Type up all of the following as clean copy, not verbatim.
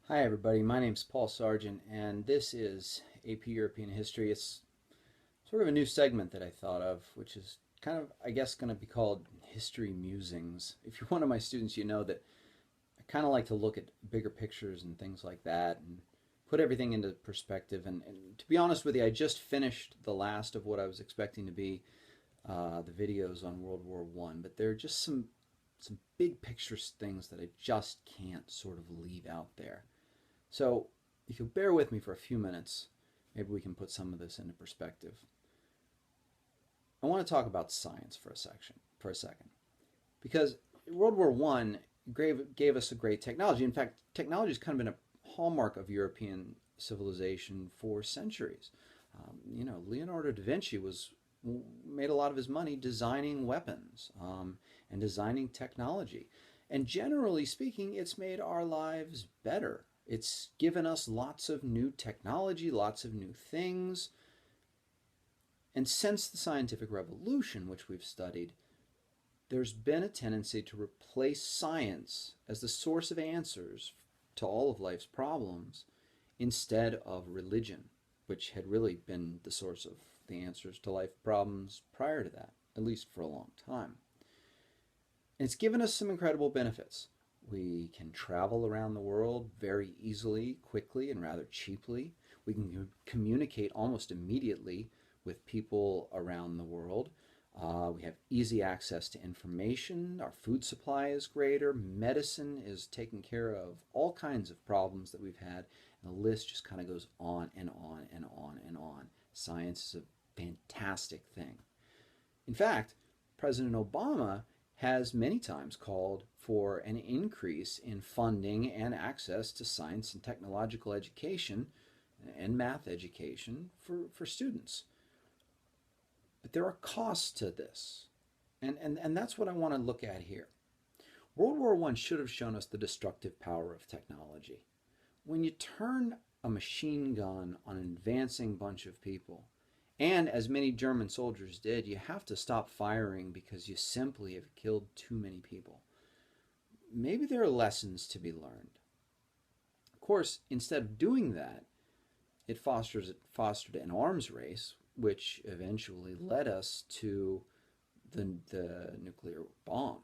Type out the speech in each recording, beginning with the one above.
Hi everybody, my name's Paul Sargent and this is AP European History. It's sort of a new segment that I thought of, which is kind of, I guess, going to be called History Musings. If you're one of my students, you know that I kind of like to look at bigger pictures and things like that and put everything into perspective. And to be honest with you, I just finished the last of what I was expecting to be the videos on World War One, but there are just some big picture things that I just can't sort of leave out there. So, if you'll bear with me for a few minutes, maybe we can put some of this into perspective. I want to talk about science for a second, because World War One gave us a great technology. In fact, technology has kind of been a hallmark of European civilization for centuries. Leonardo da Vinci was made a lot of his money designing weapons and designing technology. And generally speaking, it's made our lives better. It's given us lots of new technology, lots of new things. And since the scientific revolution, which we've studied, there's been a tendency to replace science as the source of answers to all of life's problems instead of religion, which had really been the source of the answers to life problems prior to that, at least for a long time. And it's given us some incredible benefits. We can travel around the world very easily, quickly, and rather cheaply. We can communicate almost immediately with people around the world. We have easy access to information. Our food supply is greater. Medicine is taking care of all kinds of problems that we've had. And the list just kind of goes on and on and on and on. Science is a fantastic thing. In fact, President Obama has many times called for an increase in funding and access to science and technological education and math education for students. But there are costs to this. And that's what I want to look at here. World War I should have shown us the destructive power of technology. When you turn a machine gun on an advancing bunch of people, and as many German soldiers did, you have to stop firing because you simply have killed too many people. Maybe there are lessons to be learned. Of course, instead of doing that, it fostered an arms race, which eventually led us to the nuclear bomb.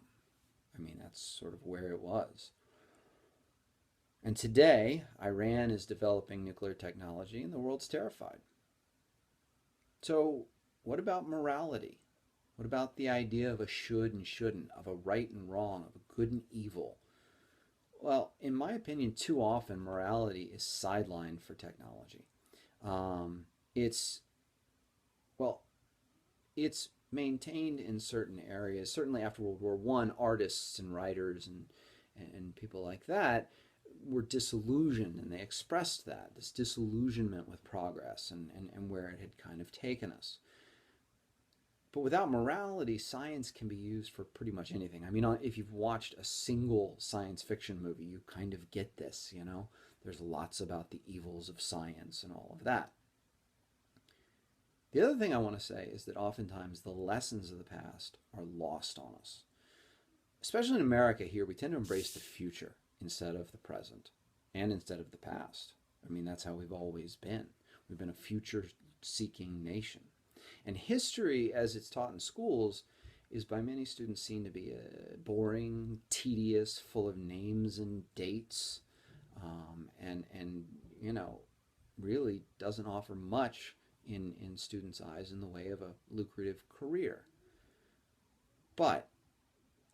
I mean, that's sort of where it was. And today, Iran is developing nuclear technology, and the world's terrified. So, what about morality? What about the idea of a should and shouldn't, of a right and wrong, of a good and evil? Well, in my opinion, too often morality is sidelined for technology. Um, it's well, it's maintained in certain areas. Certainly after World War One, artists and writers and people like that were disillusioned, and they expressed that this disillusionment with progress and where it had kind of taken us. But without morality, science can be used for pretty much anything. I mean, if you've watched a single science fiction movie, you kind of get this, you know? There's lots about the evils of science and all of that. The other thing I want to say is that oftentimes the lessons of the past are lost on us. Especially in America here, we tend to embrace the future instead of the present and instead of the past. I mean, that's how we've always been. We've been a future-seeking nation. And history, as it's taught in schools, is by many students seen to be boring, tedious, full of names and dates, and really doesn't offer much in students' eyes in the way of a lucrative career. But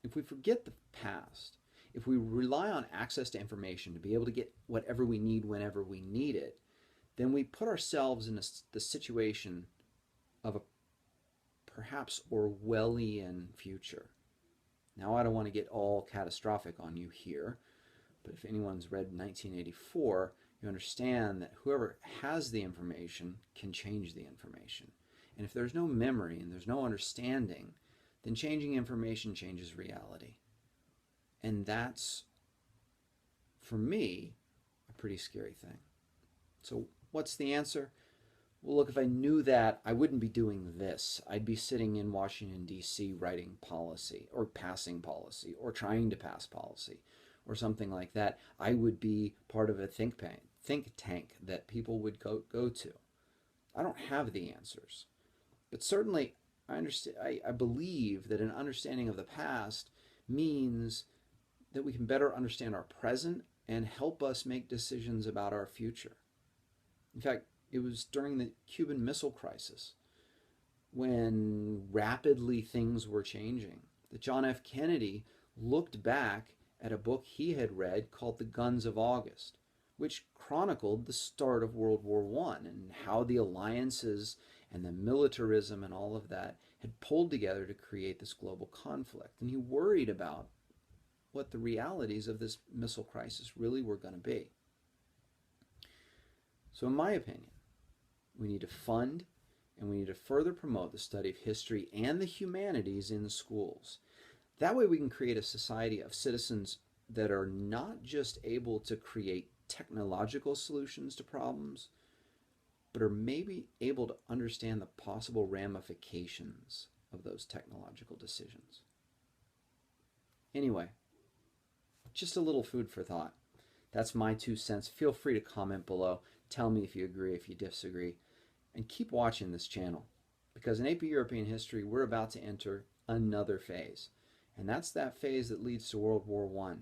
if we forget the past, if we rely on access to information to be able to get whatever we need whenever we need it, then we put ourselves in the situation of a perhaps Orwellian future. Now, I don't want to get all catastrophic on you here, but if anyone's read 1984, you understand that whoever has the information can change the information. And if there's no memory and there's no understanding, then changing information changes reality. And that's, for me, a pretty scary thing. So what's the answer? Well, look, if I knew that, I wouldn't be doing this. I'd be sitting in Washington, D.C. writing policy or passing policy or trying to pass policy or something like that, I would be part of a think tank that people would go to. I don't have the answers, but certainly I understand. I believe that an understanding of the past means that we can better understand our present and help us make decisions about our future. In fact, it was during the Cuban Missile Crisis, when rapidly things were changing, that John F. Kennedy looked back at a book he had read called The Guns of August, which chronicled the start of World War I and how the alliances and the militarism and all of that had pulled together to create this global conflict. And he worried about what the realities of this missile crisis really were going to be. So in my opinion, we need to fund and we need to further promote the study of history and the humanities in schools. That way we can create a society of citizens that are not just able to create technological solutions to problems, but are maybe able to understand the possible ramifications of those technological decisions. Anyway, just a little food for thought. That's my 2 cents. Feel free to comment below. Tell me if you agree, if you disagree. And keep watching this channel, because in AP European history, we're about to enter another phase. And that's that phase that leads to World War I,